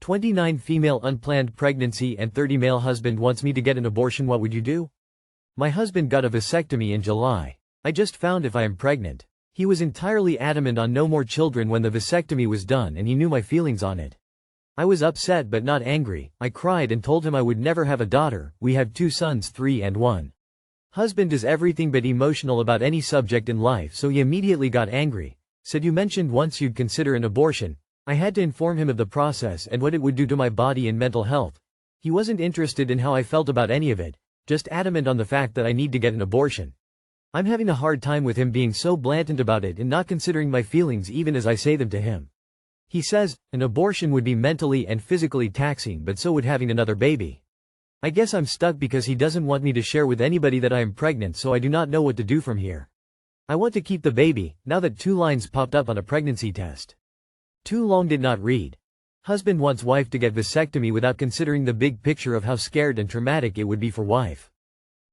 29 female unplanned pregnancy and 30 male husband wants me to get an abortion. What would you do? My husband got a vasectomy in July. I just found if I am pregnant. He was entirely adamant on no more children when the vasectomy was done, and he knew my feelings on it. I was upset but not angry. I cried and told him I would never have a daughter. We have 2 sons, 3 and 1. Husband is everything but emotional about any subject in life, so he immediately got angry. Said, "You mentioned once you'd consider an abortion." I had to inform him of the process and what it would do to my body and mental health. He wasn't interested in how I felt about any of it, just adamant on the fact that I need to get an abortion. I'm having a hard time with him being so blatant about it and not considering my feelings even as I say them to him. He says, an abortion would be mentally and physically taxing, but so would having another baby. I guess I'm stuck because he doesn't want me to share with anybody that I am pregnant, so I do not know what to do from here. I want to keep the baby, now that 2 lines popped up on a pregnancy test. Too long did not read. Husband wants wife to get vasectomy without considering the big picture of how scared and traumatic it would be for wife.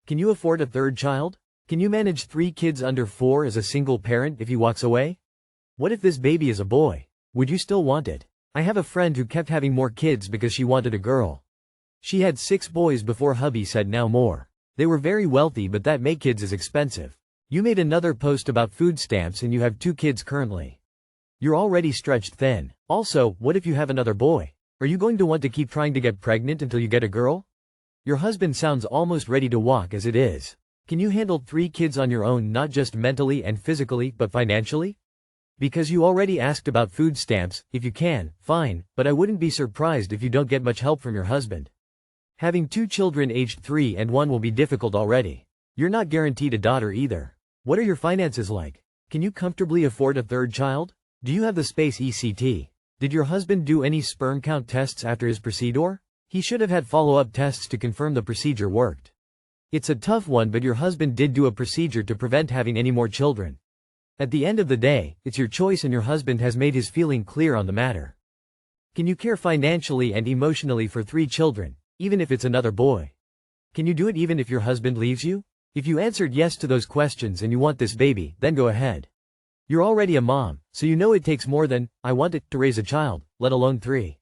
Can you afford a 3rd child? Can you manage 3 kids under 4 as a single parent if he walks away? What if this baby is a boy? Would you still want it? I have a friend who kept having more kids because she wanted a girl. She had 6 boys before hubby said now more. They were very wealthy, but that make kids is expensive. You made another post about food stamps and you have 2 kids currently. You're already stretched thin. Also, what if you have another boy? Are you going to want to keep trying to get pregnant until you get a girl? Your husband sounds almost ready to walk as it is. Can you handle 3 kids on your own, not just mentally and physically, but financially? Because you already asked about food stamps, if you can, fine, but I wouldn't be surprised if you don't get much help from your husband. Having 2 children aged 3 and 1 will be difficult already. You're not guaranteed a daughter either. What are your finances like? Can you comfortably afford a 3rd child? Do you have the space ECT? Did your husband do any sperm count tests after his procedure? He should have had follow-up tests to confirm the procedure worked. It's a tough one, but your husband did do a procedure to prevent having any more children. At the end of the day, it's your choice and your husband has made his feeling clear on the matter. Can you care financially and emotionally for 3 children, even if it's another boy? Can you do it even if your husband leaves you? If you answered yes to those questions and you want this baby, then go ahead. You're already a mom, so you know it takes more than, "I want it," to raise a child, let alone 3.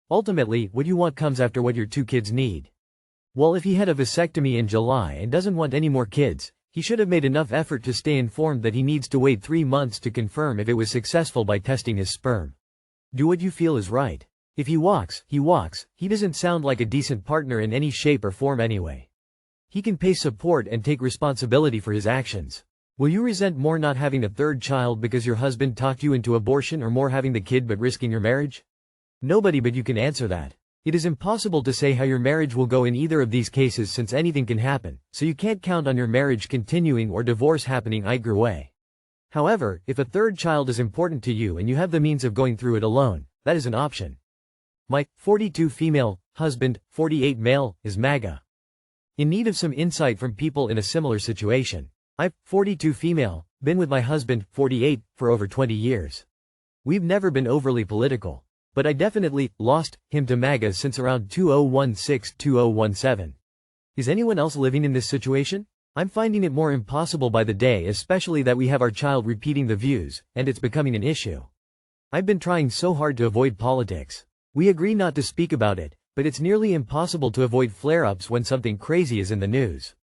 Ultimately, what you want comes after what your 2 kids need. Well, if he had a vasectomy in July and doesn't want any more kids, he should have made enough effort to stay informed that he needs to wait 3 months to confirm if it was successful by testing his sperm. Do what you feel is right. If he walks, he walks. He doesn't sound like a decent partner in any shape or form anyway. He can pay support and take responsibility for his actions. Will you resent more not having a 3rd child because your husband talked you into abortion, or more having the kid but risking your marriage? Nobody but you can answer that. It is impossible to say how your marriage will go in either of these cases, since anything can happen, so you can't count on your marriage continuing or divorce happening either way. However, if a 3rd child is important to you and you have the means of going through it alone, that is an option. My 42 female husband, 48 male, is MAGA. In need of some insight from people in a similar situation. I've 42 female, been with my husband, 48, for over 20 years. We've never been overly political. But I definitely lost him to MAGA since around 2016-2017. Is anyone else living in this situation? I'm finding it more impossible by the day, especially that we have our child repeating the views, and it's becoming an issue. I've been trying so hard to avoid politics. We agree not to speak about it, but it's nearly impossible to avoid flare-ups when something crazy is in the news.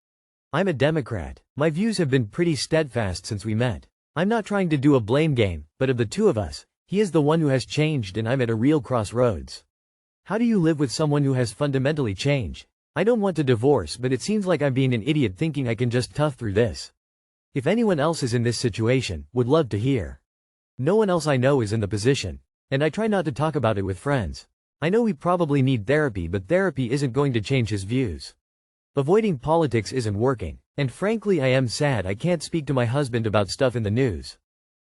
I'm a Democrat. My views have been pretty steadfast since we met. I'm not trying to do a blame game, but of the 2 of us, he is the one who has changed and I'm at a real crossroads. How do you live with someone who has fundamentally changed? I don't want to divorce, but it seems like I'm being an idiot thinking I can just tough through this. If anyone else is in this situation, would love to hear. No one else I know is in the position. And I try not to talk about it with friends. I know we probably need therapy, but therapy isn't going to change his views. Avoiding politics isn't working, and frankly I am sad I can't speak to my husband about stuff in the news.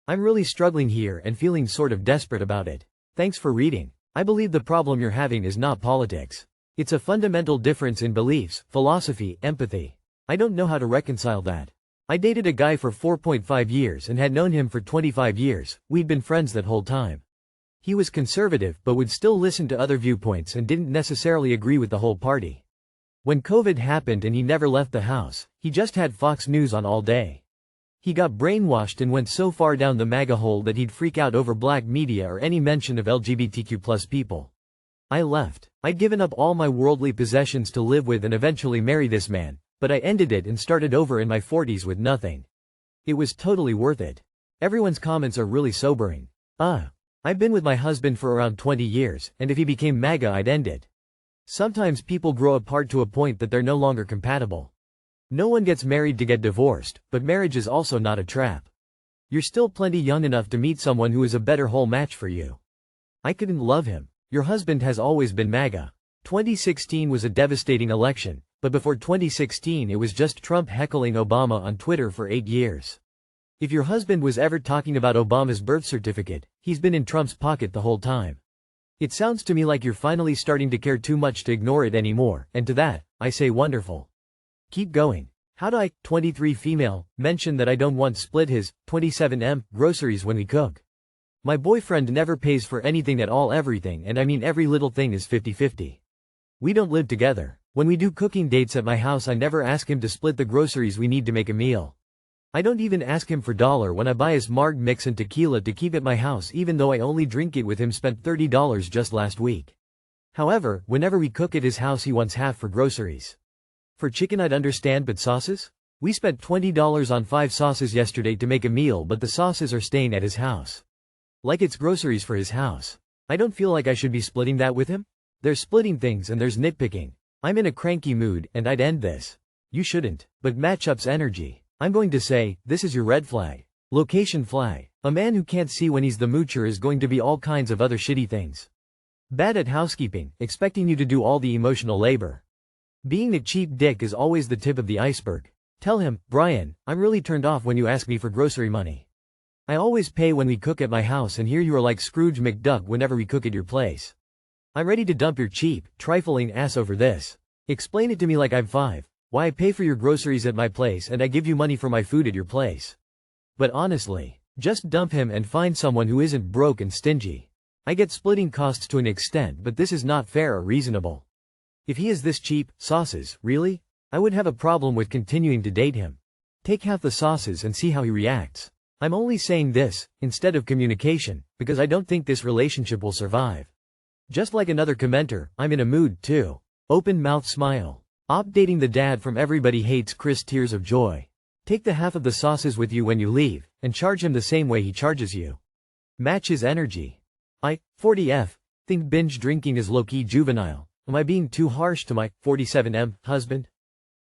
I'm really struggling here and feeling sort of desperate about it. Thanks for reading. I believe the problem you're having is not politics. It's a fundamental difference in beliefs, philosophy, empathy. I don't know how to reconcile that. I dated a guy for 4.5 years and had known him for 25 years, we'd been friends that whole time. He was conservative but would still listen to other viewpoints and didn't necessarily agree with the whole party. When COVID happened and he never left the house, he just had Fox News on all day. He got brainwashed and went so far down the MAGA hole that he'd freak out over black media or any mention of LGBTQ+ people. I left. I'd given up all my worldly possessions to live with and eventually marry this man, but I ended it and started over in my 40s with nothing. It was totally worth it. Everyone's comments are really sobering. I've been with my husband for around 20 years, and if he became MAGA I'd end it. Sometimes people grow apart to a point that they're no longer compatible. No one gets married to get divorced, but marriage is also not a trap. You're still plenty young enough to meet someone who is a better whole match for you. I couldn't love him. Your husband has always been MAGA. 2016 was a devastating election, but before 2016 it was just Trump heckling Obama on Twitter for 8 years. If your husband was ever talking about Obama's birth certificate, he's been in Trump's pocket the whole time. It sounds to me like you're finally starting to care too much to ignore it anymore, and to that, I say wonderful. Keep going. How'd I, 23 female, mention that I don't want split his, 27M, groceries when we cook? My boyfriend never pays for anything at all, everything, and I mean every little thing is 50-50. We don't live together. When we do cooking dates at my house I never ask him to split the groceries we need to make a meal. I don't even ask him for dollar when I buy his marg mix and tequila to keep at my house, even though I only drink it with him. Spent $30 just last week. However, whenever we cook at his house he wants half for groceries. For chicken I'd understand, but sauces? We spent $20 on 5 sauces yesterday to make a meal, but the sauces are staying at his house. Like it's groceries for his house. I don't feel like I should be splitting that with him. There's splitting things and there's nitpicking. I'm in a cranky mood, and I'd end this. You shouldn't, but matchup's energy. I'm going to say, this is your red flag. Location flag. A man who can't see when he's the moocher is going to be all kinds of other shitty things. Bad at housekeeping, expecting you to do all the emotional labor. Being a cheap dick is always the tip of the iceberg. Tell him, Brian, I'm really turned off when you ask me for grocery money. I always pay when we cook at my house, and here you are like Scrooge McDuck whenever we cook at your place. I'm ready to dump your cheap, trifling ass over this. Explain it to me like I'm 5. Why I pay for your groceries at my place and I give you money for my food at your place. But honestly, just dump him and find someone who isn't broke and stingy. I get splitting costs to an extent, but this is not fair or reasonable. If he is this cheap, sauces, really? I would have a problem with continuing to date him. Take half the sauces and see how he reacts. I'm only saying this, instead of communication, because I don't think this relationship will survive. Just like another commenter, I'm in a mood too. Open mouth smile. Updating the dad from Everybody Hates Chris, tears of joy. Take the half of the sauces with you when you leave, and charge him the same way he charges you. Match his energy. I, 40F, think binge drinking is low-key juvenile. Am I being too harsh to my, 47M, husband?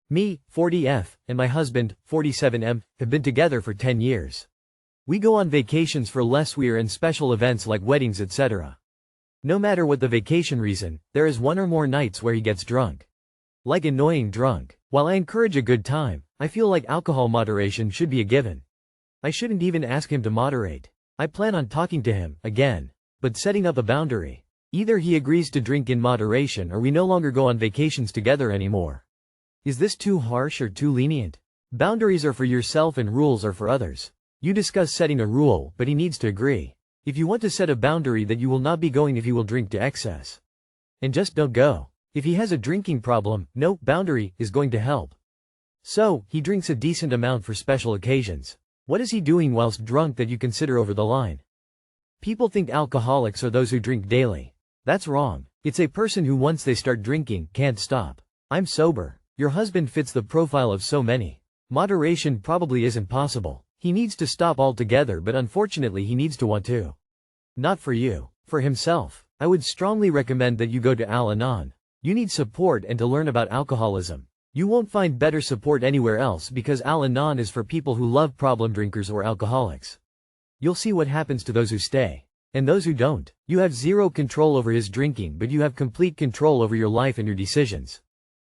Me, 40F, and my husband, 47M, have been together for 10 years. We go on vacations for less, we are in special events like weddings, etc. No matter what the vacation reason, there is one or more nights where he gets drunk. Like annoying drunk. While I encourage a good time, I feel like alcohol moderation should be a given. I shouldn't even ask him to moderate. I plan on talking to him, again. But setting up a boundary. Either he agrees to drink in moderation or we no longer go on vacations together anymore. Is this too harsh or too lenient? Boundaries are for yourself and rules are for others. You discuss setting a rule, but he needs to agree. If you want to set a boundary that you will not be going if he will drink to excess. And just don't go. If he has a drinking problem, no boundary is going to help. So, he drinks a decent amount for special occasions. What is he doing whilst drunk that you consider over the line? People think alcoholics are those who drink daily. That's wrong. It's a person who once they start drinking, can't stop. I'm sober. Your husband fits the profile of so many. Moderation probably isn't possible. He needs to stop altogether, but unfortunately he needs to want to. Not for you. For himself. I would strongly recommend that you go to Al-Anon. You need support and to learn about alcoholism. You won't find better support anywhere else because Al-Anon is for people who love problem drinkers or alcoholics. You'll see what happens to those who stay. And those who don't. You have zero control over his drinking, but you have complete control over your life and your decisions.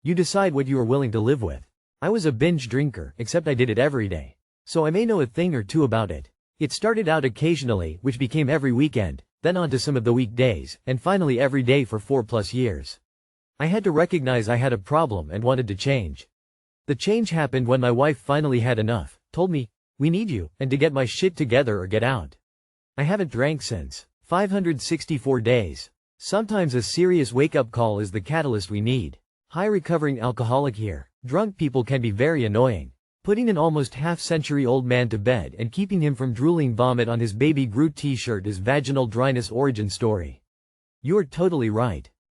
You decide what you are willing to live with. I was a binge drinker, except I did it every day. So I may know a thing or two about it. It started out occasionally, which became every weekend, then onto some of the weekdays, and finally every day for 4+ years. I had to recognize I had a problem and wanted to change. The change happened when my wife finally had enough, told me, we need you, and to get my shit together or get out. I haven't drank since. 564 days. Sometimes a serious wake-up call is the catalyst we need. High recovering alcoholic here. Drunk people can be very annoying. Putting an almost half-century-old man to bed and keeping him from drooling vomit on his Baby Groot t-shirt is vaginal dryness origin story. You're totally right.